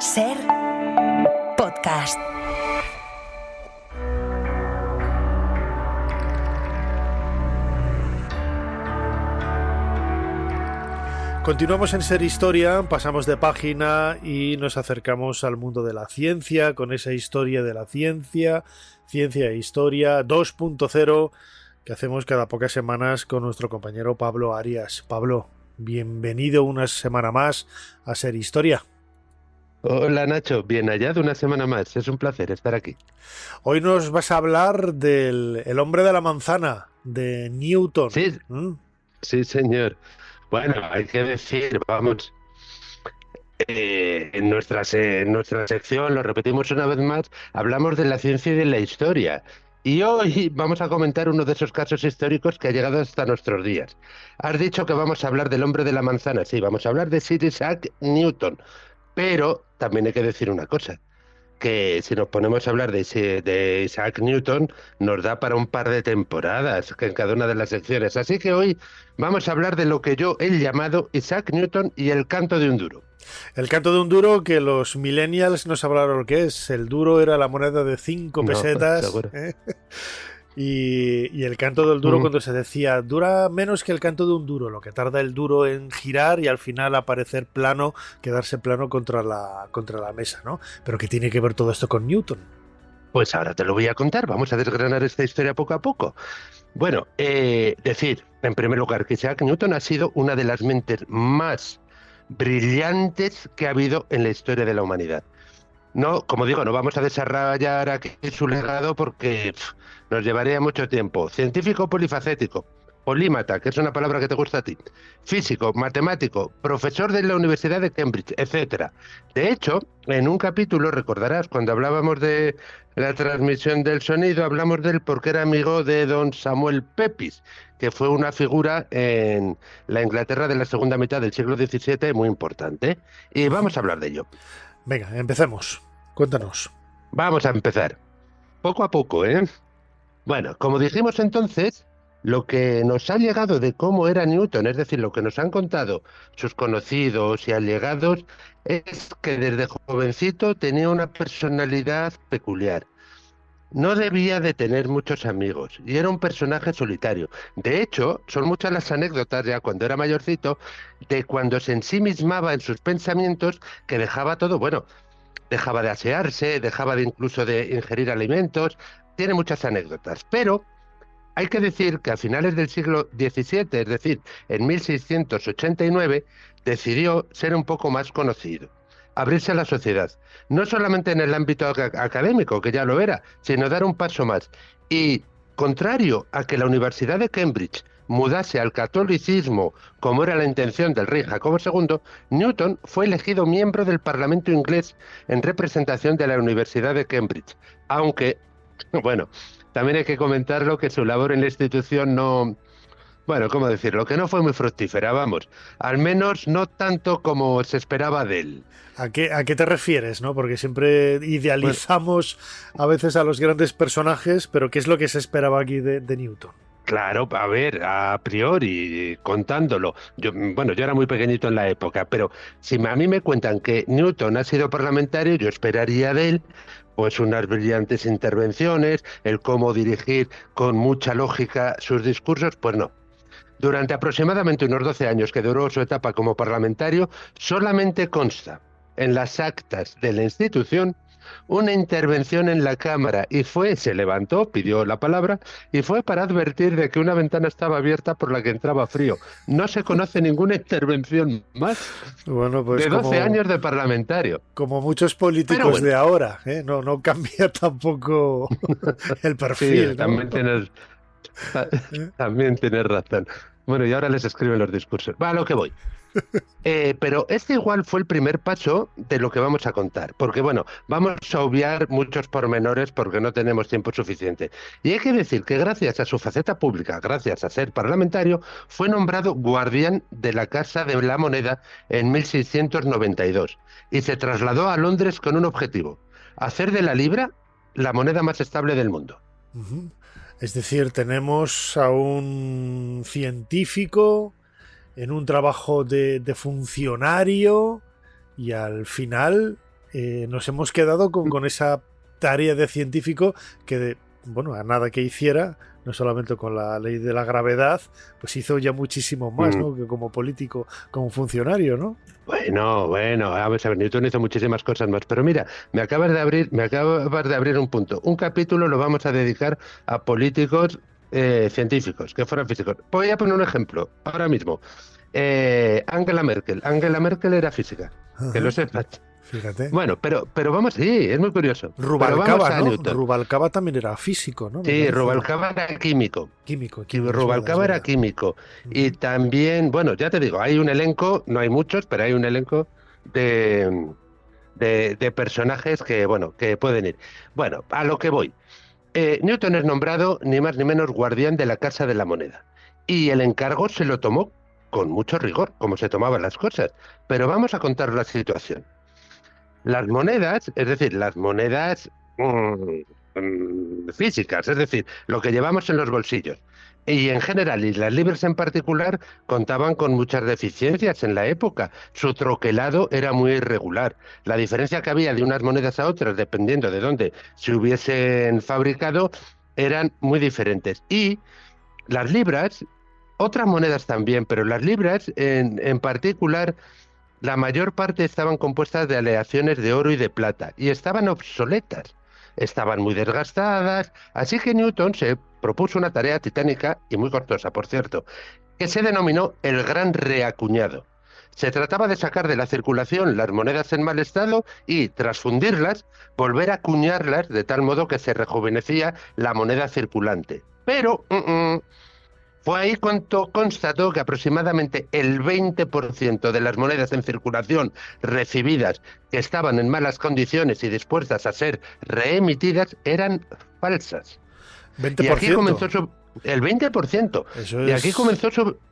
Ser podcast. Continuamos en Ser Historia, pasamos de página y nos acercamos al mundo de la ciencia con esa historia de la ciencia, Ciencia e Historia 2.0 que hacemos cada pocas semanas con nuestro compañero Pablo Arias. Pablo, bienvenido una semana más a Ser Historia. Hola Nacho, bien hallado una semana más, es un placer estar aquí. Hoy nos vas a hablar del El hombre de la manzana, de Newton. Sí, sí señor. Bueno, hay que decir, vamos, en nuestra sección, lo repetimos una vez más, hablamos de la ciencia y de la historia. Y hoy vamos a comentar uno de esos casos históricos que ha llegado hasta nuestros días. Has dicho que vamos a hablar del hombre de la manzana, sí, vamos a hablar de Sir Isaac Newton. Pero también hay que decir una cosa, que si nos ponemos a hablar de Isaac Newton, nos da para un par de temporadas que en cada una de las secciones. Así que hoy vamos a hablar de lo que yo he llamado Isaac Newton y el canto de un duro. El canto de un duro, que los millennials no sabrán lo que es. El duro era la moneda de 5 pesetas. Seguro. Y el canto del duro, cuando se decía dura menos que el canto de un duro, lo que tarda el duro en girar y al final aparecer plano, quedarse plano contra la mesa, ¿no? Pero ¿qué tiene que ver todo esto con Newton? Pues ahora te lo voy a contar, vamos a desgranar esta historia poco a poco. Bueno, decir, en primer lugar, que Isaac Newton ha sido una de las mentes más brillantes que ha habido en la historia de la humanidad. No, como digo, no vamos a desarrollar aquí su legado porque nos llevaría mucho tiempo. Científico polifacético, polímata, que es una palabra que te gusta a ti, físico, matemático, profesor de la Universidad de Cambridge, etcétera. De hecho, en un capítulo, recordarás, cuando hablábamos de la transmisión del sonido, hablamos de él porque era amigo de don Samuel Pepys, que fue una figura en la Inglaterra de la segunda mitad del siglo XVII muy importante. Y vamos a hablar de ello. Venga, empecemos. Cuéntanos. Vamos a empezar. Poco a poco, ¿eh? Bueno, como dijimos entonces, lo que nos ha llegado de cómo era Newton, es decir, lo que nos han contado sus conocidos y allegados, es que desde jovencito tenía una personalidad peculiar. No debía de tener muchos amigos y era un personaje solitario. De hecho, son muchas las anécdotas ya cuando era mayorcito de cuando se ensimismaba en sus pensamientos que dejaba todo, bueno, dejaba de asearse, dejaba de incluso de ingerir alimentos, tiene muchas anécdotas, pero hay que decir que a finales del siglo XVII, es decir, en 1689, decidió ser un poco más conocido, abrirse a la sociedad, no solamente en el ámbito académico, que ya lo era, sino dar un paso más. Y contrario a que la Universidad de Cambridge mudase al catolicismo, como era la intención del rey Jacobo II, Newton fue elegido miembro del Parlamento inglés en representación de la Universidad de Cambridge, aunque, bueno, también hay que comentarlo que su labor en la institución no, bueno, ¿cómo decirlo? Que no fue muy fructífera, vamos, al menos no tanto como se esperaba de él. ¿A qué te refieres, no? Porque siempre idealizamos a veces a los grandes personajes, pero ¿qué es lo que se esperaba aquí de Newton? Claro, a ver, a priori, contándolo, yo era muy pequeñito en la época, pero si a mí me cuentan que Newton ha sido parlamentario, yo esperaría de él pues unas brillantes intervenciones, el cómo dirigir con mucha lógica sus discursos, pues no. Durante aproximadamente unos 12 años que duró su etapa como parlamentario, solamente consta en las actas de la institución una intervención en la Cámara y se levantó, pidió la palabra y fue para advertir de que una ventana estaba abierta por la que entraba frío. No se conoce ninguna intervención más Bueno, pues de 12 años de parlamentario. Como muchos políticos bueno, de ahora, ¿eh? No cambia tampoco el perfil, sí, ¿no? también tienes razón. Bueno, y ahora les escriben los discursos. Va, a lo que voy. Pero este igual fue el primer paso de lo que vamos a contar, porque bueno, vamos a obviar muchos pormenores porque no tenemos tiempo suficiente. Y hay que decir que gracias a su faceta pública, gracias a ser parlamentario, fue nombrado guardián de la Casa de la Moneda en 1692 y se trasladó a Londres con un objetivo: hacer de la libra la moneda más estable del mundo. Uh-huh. Es decir, tenemos a un científico en un trabajo de funcionario y al final nos hemos quedado con esa tarea de científico que, bueno, a nada que hiciera, no solamente con la ley de la gravedad, pues hizo ya muchísimo más, ¿no? Que como político, como funcionario, ¿no? Bueno, vamos a ver, Newton hizo muchísimas cosas más, pero mira, me acabas de abrir un punto. Un capítulo lo vamos a dedicar a políticos científicos, que fueran físicos. Voy a poner un ejemplo, ahora mismo. Angela Merkel. Angela Merkel era física, que lo sepas. Fíjate. Bueno, pero vamos, sí, es muy curioso. Rubalcaba, ¿no? Newton. Rubalcaba también era físico, ¿no? Sí, Rubalcaba era químico. Químico, Rubalcaba era químico. Y también, bueno, ya te digo, hay un elenco, no hay muchos, pero hay un elenco de personajes que, bueno, que pueden ir. Bueno, a lo que voy. Newton es nombrado ni más ni menos guardián de la Casa de la Moneda. Y el encargo se lo tomó con mucho rigor, como se tomaban las cosas. Pero vamos a contar la situación. Las monedas, es decir, las monedas físicas, es decir, lo que llevamos en los bolsillos, y en general, y las libras en particular, contaban con muchas deficiencias en la época. Su troquelado era muy irregular. La diferencia que había de unas monedas a otras, dependiendo de dónde se hubiesen fabricado, eran muy diferentes. Y las libras, otras monedas también, pero las libras en particular, la mayor parte estaban compuestas de aleaciones de oro y de plata, y estaban obsoletas, estaban muy desgastadas, así que Newton se propuso una tarea titánica y muy costosa, por cierto, que se denominó el Gran Reacuñado. Se trataba de sacar de la circulación las monedas en mal estado y, tras fundirlas, volver a acuñarlas de tal modo que se rejuvenecía la moneda circulante. Pero fue ahí cuando constató que aproximadamente el 20% de las monedas en circulación recibidas que estaban en malas condiciones y dispuestas a ser reemitidas eran falsas. 20%. Y aquí comenzó el 20%. Eso y aquí es... comenzó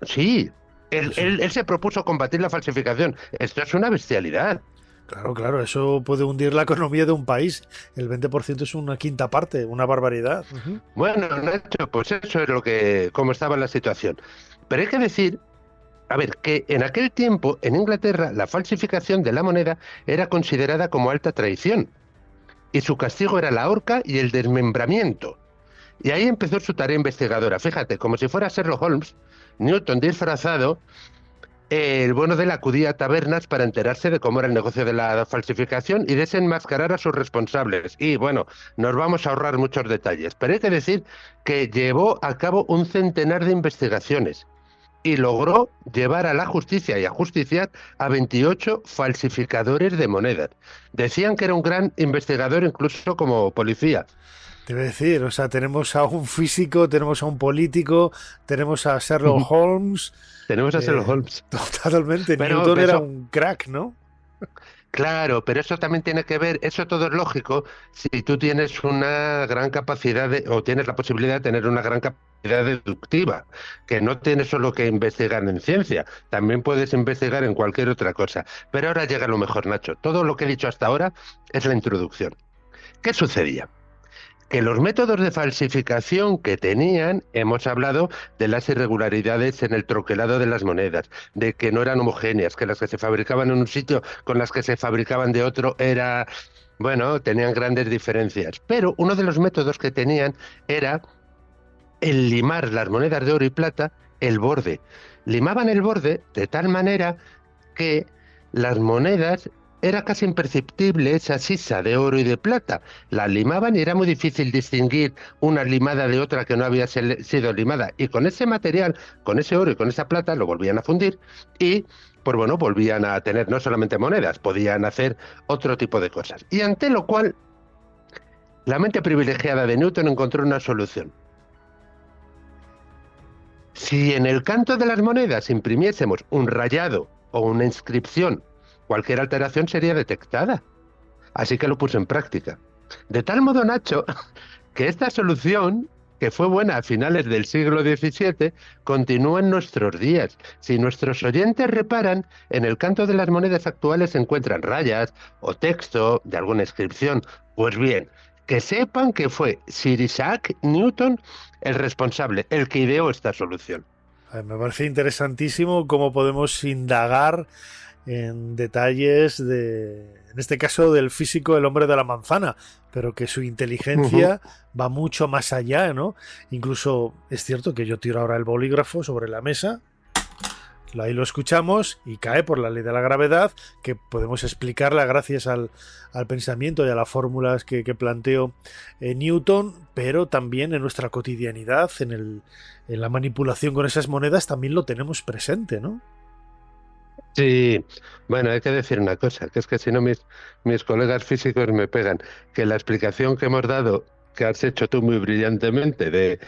sí. Él se propuso combatir la falsificación. Esto es una bestialidad. Claro, eso puede hundir la economía de un país. El 20% es una quinta parte, una barbaridad. Bueno, Nacho, pues eso es cómo estaba la situación. Pero hay que decir, a ver, que en aquel tiempo, en Inglaterra, la falsificación de la moneda era considerada como alta traición. Y su castigo era la horca y el desmembramiento. Y ahí empezó su tarea investigadora. Fíjate, como si fuera Sherlock Holmes, Newton disfrazado, el bueno de él acudía a tabernas para enterarse de cómo era el negocio de la falsificación y desenmascarar a sus responsables. Y bueno, nos vamos a ahorrar muchos detalles, pero hay que decir que llevó a cabo un centenar de investigaciones y logró llevar a la justicia y ajusticiar a 28 falsificadores de monedas. Decían que era un gran investigador incluso como policía. Te voy a decir, o sea, tenemos a un físico, tenemos a un político, tenemos a Sherlock Holmes. Tenemos a Sherlock Holmes. Totalmente, pero Newton era un crack, ¿no? Claro, pero eso también tiene que ver, eso todo es lógico, si tú tienes una gran capacidad o tienes la posibilidad de tener una gran capacidad deductiva, que no tienes solo que investigar en ciencia, también puedes investigar en cualquier otra cosa. Pero ahora llega lo mejor, Nacho. Todo lo que he dicho hasta ahora es la introducción. ¿Qué sucedía? Que los métodos de falsificación que tenían, hemos hablado de las irregularidades en el troquelado de las monedas, de que no eran homogéneas, que las que se fabricaban en un sitio con las que se fabricaban de otro tenían grandes diferencias. Pero uno de los métodos que tenían era el limar las monedas de oro y plata, el borde. Limaban el borde de tal manera que las monedas era casi imperceptible esa sisa de oro y de plata. La limaban y era muy difícil distinguir una limada de otra que no había sido limada. Y con ese material, con ese oro y con esa plata, lo volvían a fundir y, pues bueno, volvían a tener no solamente monedas, podían hacer otro tipo de cosas. Y ante lo cual, la mente privilegiada de Newton encontró una solución. Si en el canto de las monedas imprimiésemos un rayado o una inscripción, cualquier alteración sería detectada. Así que lo puso en práctica. De tal modo, Nacho, que esta solución, que fue buena a finales del siglo XVII, continúa en nuestros días. Si nuestros oyentes reparan, en el canto de las monedas actuales se encuentran rayas o texto de alguna inscripción. Pues bien, que sepan que fue Sir Isaac Newton el responsable, el que ideó esta solución. Me parece interesantísimo cómo podemos indagar en detalles en este caso del físico El hombre de la manzana, pero que su inteligencia va mucho más allá, ¿no? Incluso es cierto que yo tiro ahora el bolígrafo sobre la mesa, ahí lo escuchamos y cae por la ley de la gravedad, que podemos explicarla gracias al pensamiento y a las fórmulas que planteó Newton, pero también en nuestra cotidianidad, en la manipulación con esas monedas, también lo tenemos presente, ¿no? Sí, bueno, hay que decir una cosa, que es que si no mis colegas físicos me pegan, que la explicación que hemos dado, que has hecho tú muy brillantemente, de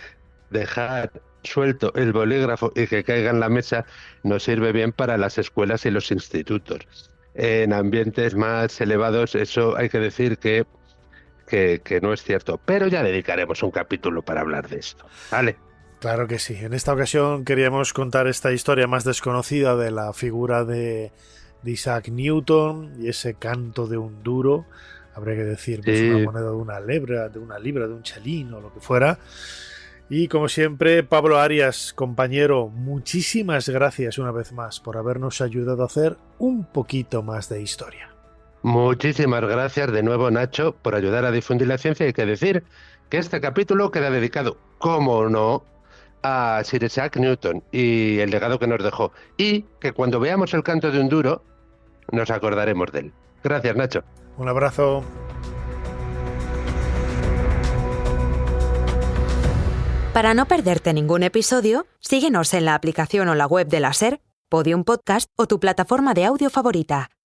dejar suelto el bolígrafo y que caiga en la mesa, nos sirve bien para las escuelas y los institutos. En ambientes más elevados eso hay que decir que no es cierto, pero ya dedicaremos un capítulo para hablar de esto. Vale. Claro que sí. En esta ocasión queríamos contar esta historia más desconocida de la figura de Isaac Newton y ese canto de un duro. Habría que decir, pues, Sí. una moneda de una libra, de un chelín o lo que fuera. Y como siempre, Pablo Arias, compañero, muchísimas gracias una vez más por habernos ayudado a hacer un poquito más de historia. Muchísimas gracias de nuevo, Nacho, por ayudar a difundir la ciencia. Hay que decir que este capítulo queda dedicado, como no, a Sir Isaac Newton y el legado que nos dejó. Y que cuando veamos el canto de un duro, nos acordaremos de él. Gracias, Nacho. Un abrazo. Para no perderte ningún episodio, síguenos en la aplicación o la web de la SER, Podium Podcast o tu plataforma de audio favorita.